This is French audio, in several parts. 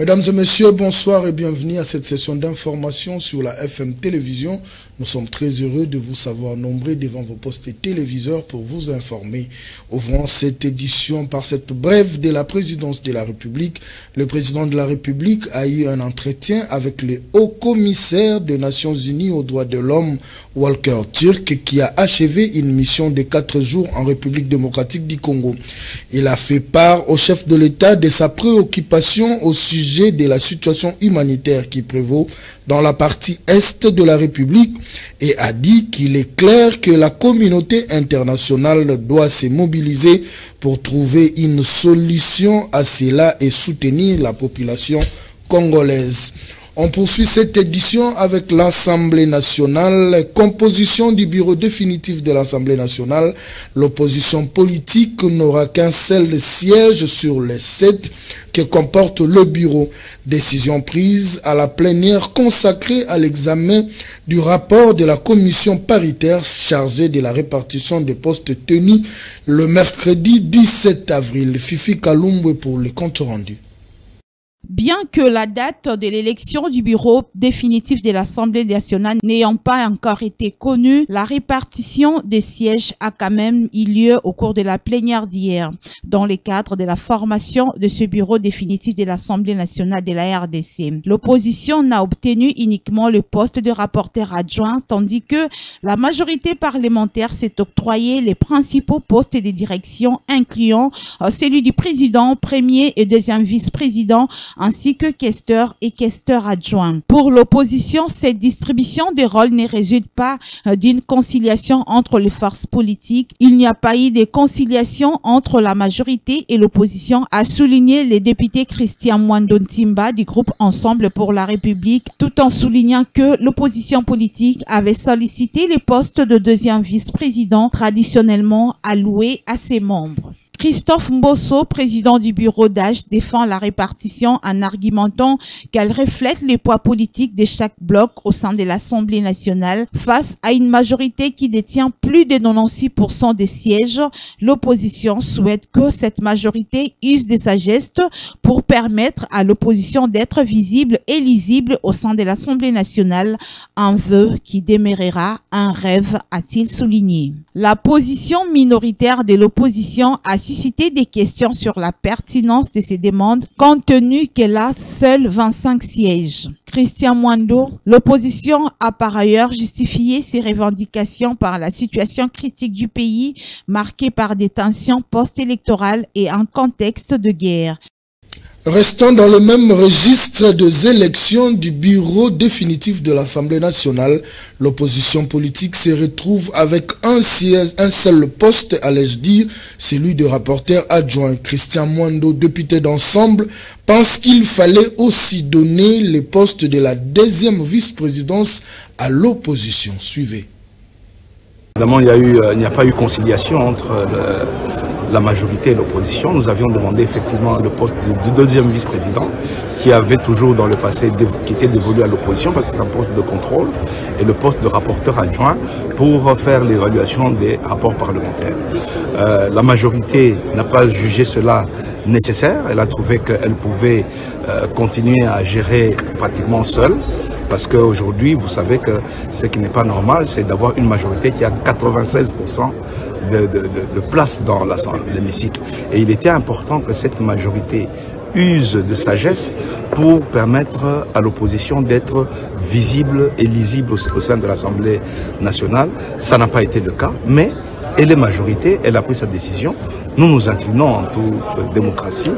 Mesdames et messieurs, bonsoir et bienvenue à cette session d'information sur la FM Télévision. Nous sommes très heureux de vous savoir nombreux devant vos postes et téléviseurs pour vous informer. Ouvrons cette édition par cette brève de la présidence de la République. Le président de la République a eu un entretien avec le haut-commissaire des Nations Unies aux droits de l'homme, Volker Türk, qui a achevé une mission de 4 jours en République démocratique du Congo. Il a fait part au chef de l'État de sa préoccupation au sujet de la situation humanitaire qui prévaut dans la partie est de la République et a dit qu'il est clair que la communauté internationale doit se mobiliser pour trouver une solution à cela et soutenir la population congolaise. On poursuit cette édition avec l'Assemblée nationale, composition du bureau définitif de l'Assemblée nationale. L'opposition politique n'aura qu'un seul siège sur les 7 que comporte le bureau. Décision prise à la plénière consacrée à l'examen du rapport de la commission paritaire chargée de la répartition des postes tenus le mercredi 17 avril. Fifi Kalumbe pour le compte rendu. Bien que la date de l'élection du bureau définitif de l'Assemblée nationale n'ayant pas encore été connue, la répartition des sièges a quand même eu lieu au cours de la plénière d'hier, dans le cadre de la formation de ce bureau définitif de l'Assemblée nationale de la RDC. L'opposition n'a obtenu uniquement le poste de rapporteur adjoint, tandis que la majorité parlementaire s'est octroyé les principaux postes de direction, incluant celui du président, premier et deuxième vice-président, ainsi que questeur et questeur adjoint. Pour l'opposition, cette distribution des rôles ne résulte pas d'une conciliation entre les forces politiques. Il n'y a pas eu de conciliation entre la majorité et l'opposition, a souligné le député Christian Mwando Ntimba du groupe Ensemble pour la République, tout en soulignant que l'opposition politique avait sollicité les postes de deuxième vice-président traditionnellement alloués à ses membres. Christophe Mbosso, président du bureau d'âge, défend la répartition en argumentant qu'elle reflète les poids politiques de chaque bloc au sein de l'Assemblée nationale. Face à une majorité qui détient plus de 96% des sièges, l'opposition souhaite que cette majorité use de sa geste pour permettre à l'opposition d'être visible et lisible au sein de l'Assemblée nationale, un vœu qui demeurera un rêve, a-t-il souligné. La position minoritaire de l'opposition a suscité des questions sur la pertinence de ces demandes, compte tenu qu'elle a seuls 25 sièges. Christian Mwando, l'opposition a par ailleurs justifié ses revendications par la situation critique du pays, marquée par des tensions post-électorales et un contexte de guerre. Restons dans le même registre des élections du bureau définitif de l'Assemblée nationale. L'opposition politique se retrouve avec un seul poste, allais-je dire, celui de rapporteur adjoint. Christian Mwando, député d'Ensemble, pense qu'il fallait aussi donner les postes de la deuxième vice-présidence à l'opposition. Suivez. Évidemment, il n'y a pas eu conciliation entre la majorité et l'opposition. Nous avions demandé effectivement le poste de deuxième vice-président qui avait toujours dans le passé, qui était dévolu à l'opposition parce que c'est un poste de contrôle, et le poste de rapporteur adjoint pour faire l'évaluation des rapports parlementaires. La majorité n'a pas jugé cela nécessaire. Elle a trouvé qu'elle pouvait continuer à gérer pratiquement seule. Parce qu'aujourd'hui, vous savez que ce qui n'est pas normal, c'est d'avoir une majorité qui a 96% de place dans l'hémicycle. Et il était important que cette majorité use de sagesse pour permettre à l'opposition d'être visible et lisible au sein de l'Assemblée nationale. Ça n'a pas été le cas, mais elle est majorité, elle a pris sa décision. Nous nous inclinons en toute démocratie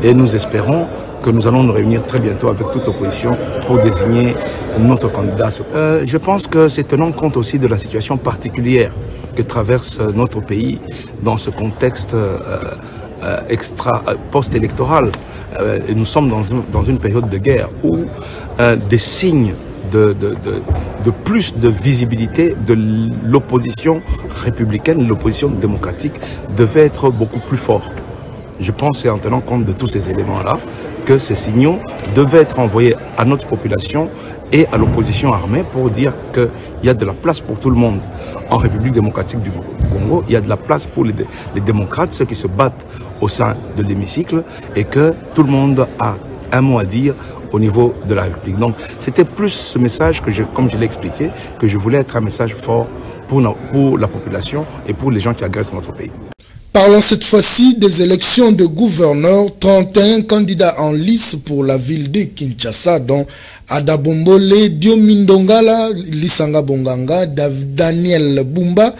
et nous espérons que nous allons nous réunir très bientôt avec toute l'opposition pour désigner notre candidat. Je pense que c'est tenant compte aussi de la situation particulière que traverse notre pays dans ce contexte post-électoral. Nous sommes dans une période de guerre où des signes de plus de visibilité de l'opposition républicaine, l'opposition démocratique devaient être beaucoup plus forts. Je pense que c'est en tenant compte de tous ces éléments-là que ces signaux devaient être envoyés à notre population et à l'opposition armée pour dire qu'il y a de la place pour tout le monde. En République démocratique du Congo, il y a de la place pour les démocrates, ceux qui se battent au sein de l'hémicycle, et que tout le monde a un mot à dire au niveau de la République. Donc c'était plus ce message que comme je l'ai expliqué, que je voulais être un message fort pour la population et pour les gens qui agressent notre pays. Parlons cette fois-ci des élections de gouverneurs. 31 candidats en lice pour la ville de Kinshasa, dont Ada Bombole, Diomindongala, Lisanga Bonganga, Daniel Bumba,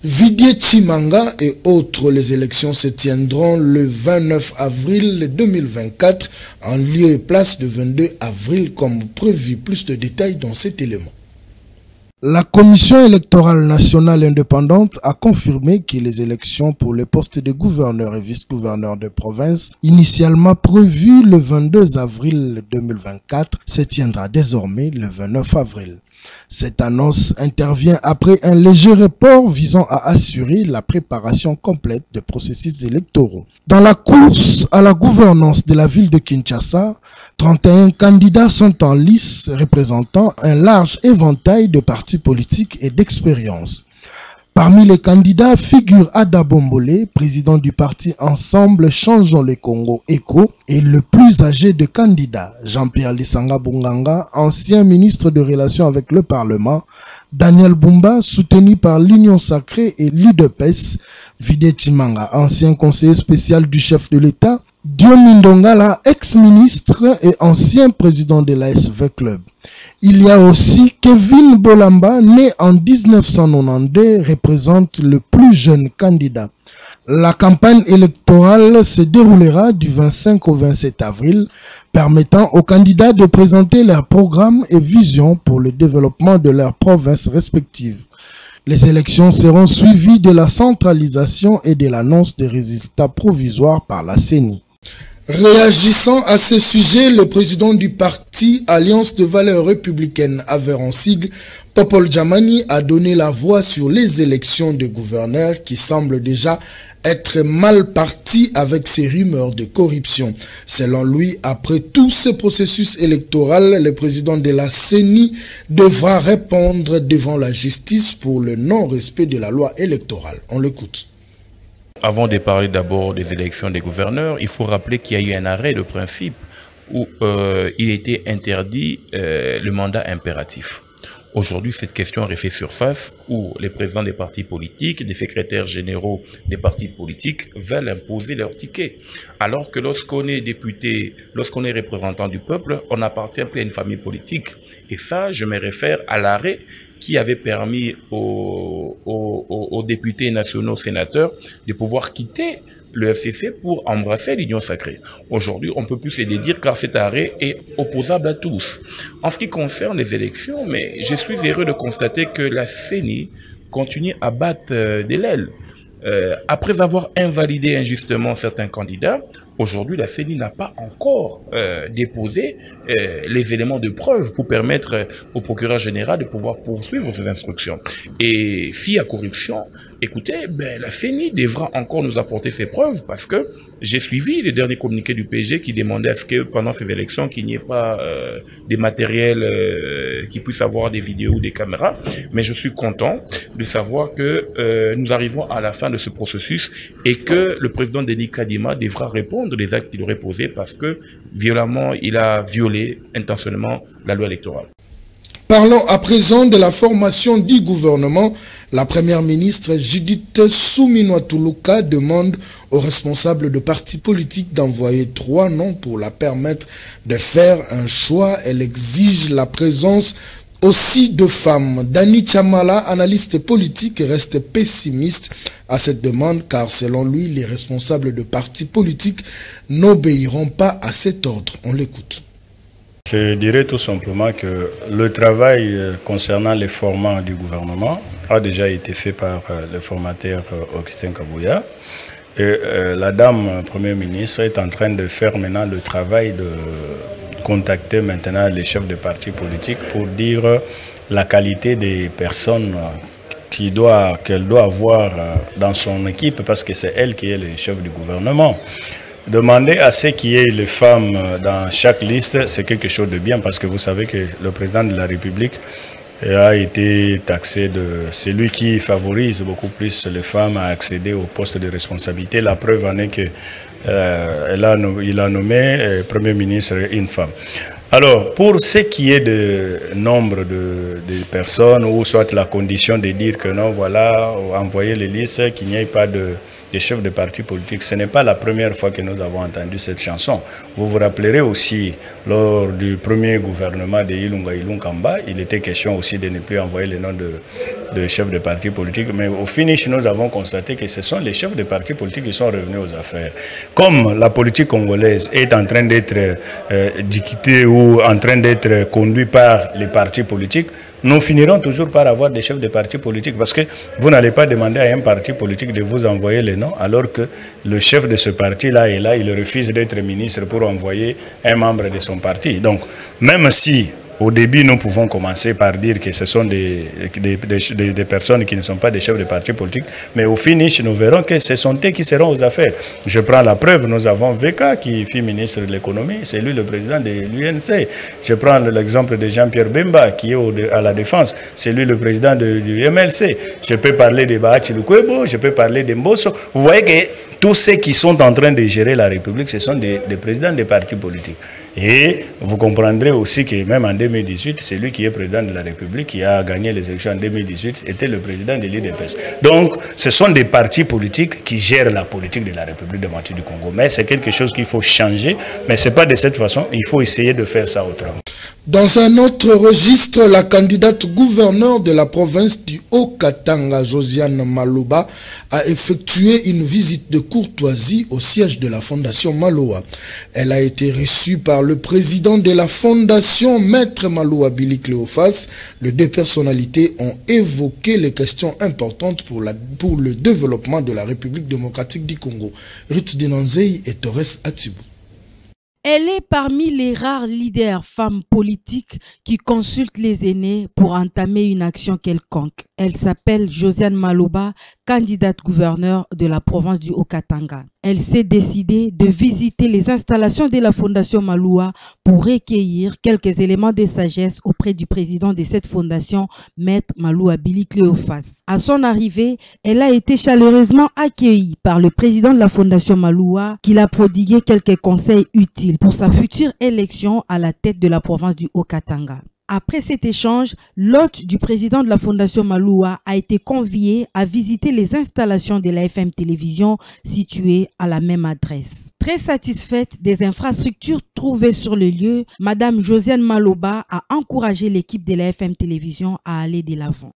Vidier Chimanga et autres. Les élections se tiendront le 29 avril 2024 en lieu et place de 22 avril comme prévu. Plus de détails dans cet élément. La Commission électorale nationale indépendante a confirmé que les élections pour les postes de gouverneur et vice-gouverneur de province, initialement prévues le 22 avril 2024, se tiendra désormais le 29 avril. Cette annonce intervient après un léger report visant à assurer la préparation complète des processus électoraux. Dans la course à la gouvernance de la ville de Kinshasa, 31 candidats sont en lice représentant un large éventail de partis politiques et d'expériences. Parmi les candidats figure Ada Bombole, président du parti Ensemble Changeons le Congo ECO, et le plus âgé des candidats, Jean-Pierre Lisanga Bonganga, ancien ministre de Relations avec le Parlement, Daniel Bumba, soutenu par l'Union Sacrée et l'UDPS, Vidier Chimanga, ancien conseiller spécial du chef de l'État, Diomindongala, ex-ministre et ancien président de l'ASV Club. Il y a aussi Kevin Bolamba, né en 1992, représente le plus jeune candidat. La campagne électorale se déroulera du 25 au 27 avril, permettant aux candidats de présenter leurs programmes et visions pour le développement de leurs provinces respectives. Les élections seront suivies de la centralisation et de l'annonce des résultats provisoires par la CENI. Réagissant à ce sujet, le président du parti Alliance de valeurs républicaines Aveyron Sigle, Popol Djamani, a donné la voix sur les élections de gouverneurs qui semblent déjà être mal parties avec ces rumeurs de corruption. Selon lui, après tout ce processus électoral, le président de la CENI devra répondre devant la justice pour le non-respect de la loi électorale. On l'écoute. Avant de parler d'abord des élections des gouverneurs, il faut rappeler qu'il y a eu un arrêt de principe où il était interdit le mandat impératif. Aujourd'hui, cette question refait surface où les présidents des partis politiques, des secrétaires généraux des partis politiques veulent imposer leur ticket. Alors que lorsqu'on est député, lorsqu'on est représentant du peuple, on n'appartient plus à une famille politique. Et ça, je me réfère à l'arrêt qui avait permis aux députés nationaux sénateurs de pouvoir quitter le FCC pour embrasser l'Union sacrée. Aujourd'hui, on ne peut plus se le dire car cet arrêt est opposable à tous. En ce qui concerne les élections, mais je suis heureux de constater que la CENI continue à battre de l'aile. Après avoir invalidé injustement certains candidats, aujourd'hui la CENI n'a pas encore déposé les éléments de preuve pour permettre au procureur général de pouvoir poursuivre ses instructions. Et s'il y a corruption, écoutez, la CENI devra encore nous apporter ses preuves parce que j'ai suivi les derniers communiqués du PSG qui demandaient à ce que pendant ces élections, qu'il n'y ait pas des matériels qui puissent avoir des vidéos ou des caméras. Mais je suis content de savoir que nous arrivons à la fin de ce processus et que le président Denis Kadima devra répondre des actes qu'il aurait posés parce que violemment, il a violé intentionnellement la loi électorale. Parlons à présent de la formation du gouvernement. La première ministre Judith Suminwa-Tuluka demande aux responsables de partis politiques d'envoyer 3 noms pour la permettre de faire un choix. Elle exige la présence aussi de femmes. Dani Chamala, analyste politique, reste pessimiste à cette demande car selon lui, les responsables de partis politiques n'obéiront pas à cet ordre. On l'écoute. Je dirais tout simplement que le travail concernant les formats du gouvernement a déjà été fait par le formateur Augustin Kabouya. Et la dame Première ministre est en train de faire maintenant le travail de contacter maintenant les chefs de partis politiques pour dire la qualité des personnes qu'elle doit avoir dans son équipe parce que c'est elle qui est le chef du gouvernement. Demander à ce qu'il y ait les femmes dans chaque liste, c'est quelque chose de bien parce que vous savez que le président de la République a été taxé de celui qui favorise beaucoup plus les femmes à accéder aux postes de responsabilité. La preuve en est que il a nommé Premier ministre une femme. Alors, pour ce qui est de nombre de personnes, ou soit la condition de dire que non, voilà, envoyer les listes, qu'il n'y ait pas de chefs de partis politiques, ce n'est pas la première fois que nous avons entendu cette chanson. Vous vous rappellerez aussi, lors du premier gouvernement de Ilunga Ilunkamba, il était question aussi de ne plus envoyer les noms de chefs de partis politiques, mais au finish, nous avons constaté que ce sont les chefs de partis politiques qui sont revenus aux affaires. Comme la politique congolaise est en train d'être dictée ou en train d'être conduite par les partis politiques, nous finirons toujours par avoir des chefs de partis politiques, parce que vous n'allez pas demander à un parti politique de vous envoyer les noms, alors que le chef de ce parti-là est là, il refuse d'être ministre pour envoyer un membre de son parti. Donc, même si au début, nous pouvons commencer par dire que ce sont des personnes qui ne sont pas des chefs de partis politiques, mais au finish, nous verrons que ce sont eux qui seront aux affaires. Je prends la preuve, nous avons VK qui fut ministre de l'économie, c'est lui le président de l'UNC. Je prends l'exemple de Jean-Pierre Bemba qui est à la défense, c'est lui le président du MLC. Je peux parler de Bahachi Lukwebo, je peux parler de Mbosso. Vous voyez que tous ceux qui sont en train de gérer la République, ce sont des présidents des partis politiques. Et vous comprendrez aussi que même en 2018, c'est lui qui est président de la République, qui a gagné les élections en 2018, était le président de l'IDPS. Donc, ce sont des partis politiques qui gèrent la politique de la République démocratique du Congo. Mais c'est quelque chose qu'il faut changer, mais ce n'est pas de cette façon, il faut essayer de faire ça autrement. Dans un autre registre, la candidate gouverneur de la province du Haut-Katanga, Josiane Maloba, a effectué une visite de courtoisie au siège de la Fondation Maloa. Elle a été reçue par le président de la Fondation, Maître Maloa Billy Cléophas. Les deux personnalités ont évoqué les questions importantes pour le développement de la République démocratique du Congo. Ruth Dinanzei et Torres Atibou. Elle est parmi les rares leaders femmes politiques qui consultent les aînés pour entamer une action quelconque. Elle s'appelle Josiane Maloba, candidate gouverneur de la province du Haut-Katanga. Elle s'est décidée de visiter les installations de la Fondation Maloa pour recueillir quelques éléments de sagesse auprès du président de cette fondation, Maître Maloa Billy Cléophas. À son arrivée, elle a été chaleureusement accueillie par le président de la Fondation Maloa qui l'a prodigué quelques conseils utiles pour sa future élection à la tête de la province du Haut-Katanga. Après cet échange, l'hôte du président de la Fondation Maloa a été convié à visiter les installations de la FM Télévision situées à la même adresse. Très satisfaite des infrastructures trouvées sur le lieu, Madame Josiane Maloba a encouragé l'équipe de la FM Télévision à aller de l'avant.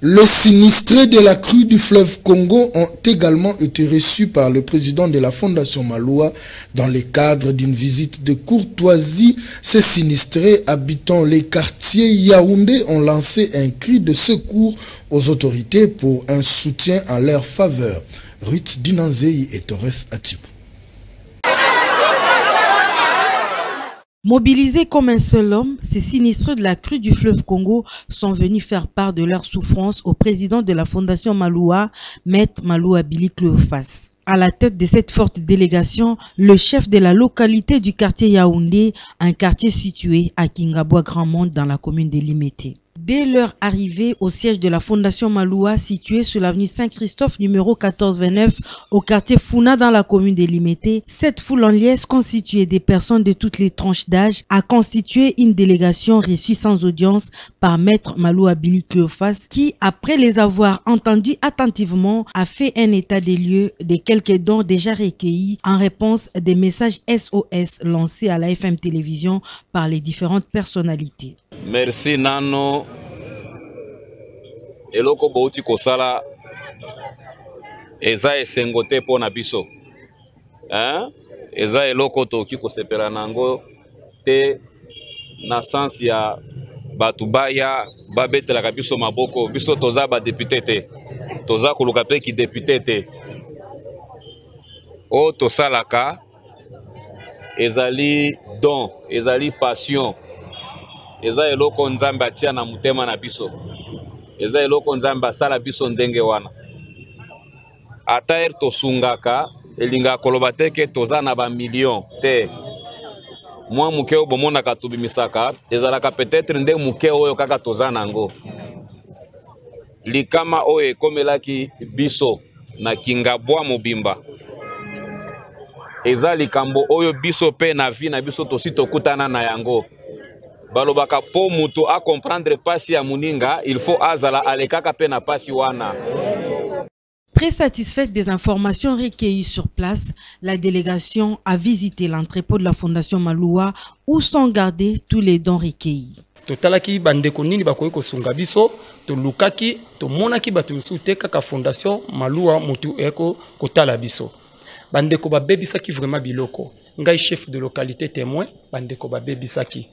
Les sinistrés de la crue du fleuve Congo ont également été reçus par le président de la Fondation Maloa dans le cadre d'une visite de courtoisie. Ces sinistrés habitant les quartiers Yaoundé ont lancé un cri de secours aux autorités pour un soutien en leur faveur. Ruth Dinanzei et Torres Atibou. Mobilisés comme un seul homme, ces sinistrés de la crue du fleuve Congo sont venus faire part de leur souffrance au président de la Fondation Maloa, Maître Maloa Billy Cléophas. À la tête de cette forte délégation, le chef de la localité du quartier Yaoundé, un quartier situé à Kingabwa Grand Monde dans la commune de Limete. Dès leur arrivée au siège de la Fondation Maloa, situé sur l'avenue Saint-Christophe numéro 1429 au quartier Funa dans la commune de Limete, cette foule en liesse constituée des personnes de toutes les tranches d'âge a constitué une délégation reçue sans audience par Maître Maloa Billy Cléophas qui, après les avoir entendus attentivement, a fait un état des lieux des quelques dons déjà recueillis en réponse des messages SOS lancés à la FM Télévision par les différentes personnalités. Merci Nano. Eloko bouti kosala eza esengote po na biso. Eza eloko toki kosepela nango te na sens ya batubaya babetela ka biso maboko biso toza ba député te. Toza koluka pe ki député te. O tosalaka ezali don, ezali passion. Eza eloko nzambe atia na mutema na biso. Eza eloko nzambe asala biso ndenge wana. Ata tosungaka elinga koloba te ke toza na ba million te. Mwa muke oyo bomonaka tubimisaka ezalaka peut-être nde muke oyo kaka toza nango. Likama oyo ekomelaki biso na Kingabwa mobimba. eza likambo oyo biso pe na vie na biso tosi tokutana na yango. Balobaka po mutu a comprendre pasi ya muninga, il faut azala alekaka pe na pasi wana. Très satisfaite des informations recueillies sur place, la délégation a visité l'entrepôt de la Fondation Maloua où sont gardés tous les dons recueillis. Totalaki bandeko nini bakoki kosunga biso, tolukaki, tomonaki bato misu te kaka Fondation Maloua mutu eko kotala biso. Bandeko babebisaki vraiment biloko. Ngai chef de localité témoin, bandeko babebisaki.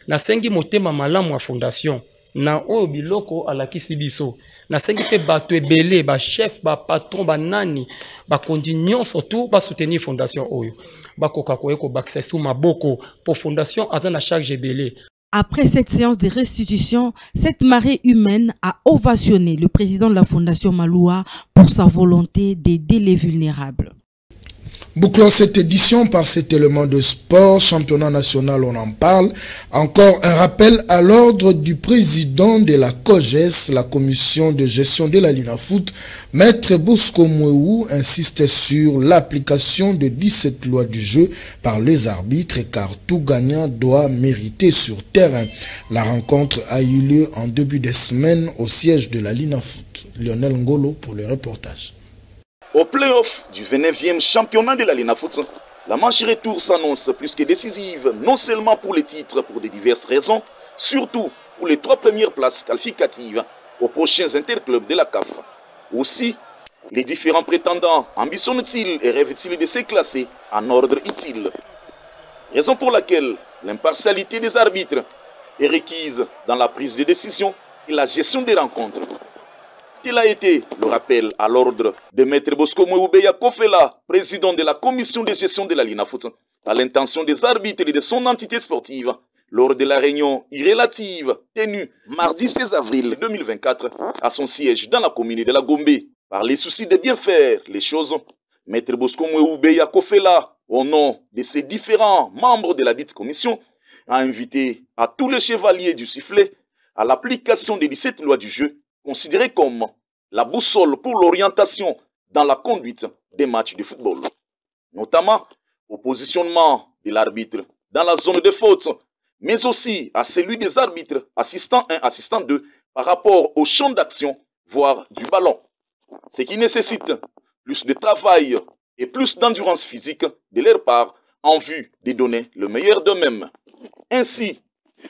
Na sengi motema malamu wa Fondation, na oyo biloko alakisi biso. Na sengi te bato ebele, ba chef, ba patron, ba nani, ba kondignon surtout, ba soutenir Fondation oyo. Ba koka koeko bakisa sou maboko pour Fondation azana chaque jebele. Après cette séance de restitution, cette marée humaine a ovationné le président de la Fondation Maloua pour sa volonté d'aider les vulnérables. Bouclons cette édition par cet élément de sport, championnat national, on en parle. Encore un rappel à l'ordre du président de la COGES, la commission de gestion de la Linafoot, Maître Bosco Mouéou, insiste sur l'application de 17 lois du jeu par les arbitres car tout gagnant doit mériter sur terrain. La rencontre a eu lieu en début de semaine au siège de la Linafoot. Lionel Ngolo pour le reportage. Au play-off du 29e championnat de la Linafoot, la manche retour s'annonce plus que décisive, non seulement pour les titres pour de diverses raisons, surtout pour les 3 premières places qualificatives aux prochains interclubs de la CAF. Aussi, les différents prétendants ambitionnent-ils et rêvent-ils de se classer en ordre utile. Raison pour laquelle l'impartialité des arbitres est requise dans la prise de décision et la gestion des rencontres. Il a été le rappel à l'ordre de Maître Bosco Mouéoubeya Kofela, président de la commission de gestion de la Linafoot, à l'intention des arbitres et de son entité sportive, lors de la réunion irrélative tenue mardi 16 avril 2024 à son siège dans la commune de la Gombe. Par les soucis de bien faire les choses, Maître Bosco Mouéoubeya Kofela, au nom de ses différents membres de la dite commission, a invité à tous les chevaliers du sifflet à l'application des 17 lois du jeu, considéré comme la boussole pour l'orientation dans la conduite des matchs de football, notamment au positionnement de l'arbitre dans la zone de faute, mais aussi à celui des arbitres assistant 1, assistant 2 par rapport au champ d'action, voire du ballon, ce qui nécessite plus de travail et plus d'endurance physique de leur part en vue de donner le meilleur d'eux-mêmes. Ainsi,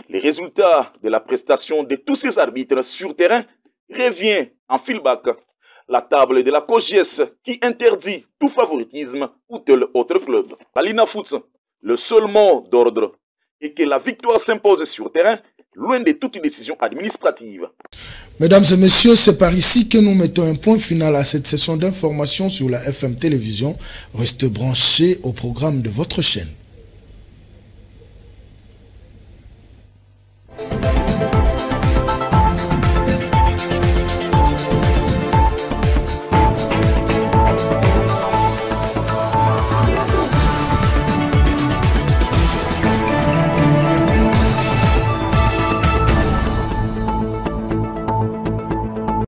les résultats de la prestation de tous ces arbitres sur terrain revient en feedback la table de la COGES qui interdit tout favoritisme ou tel autre club. À l'Inafoot, le seul mot d'ordre est que la victoire s'impose sur terrain, loin de toute décision administrative. Mesdames et messieurs, c'est par ici que nous mettons un point final à cette session d'information sur la FM Télévision. Restez branchés au programme de votre chaîne.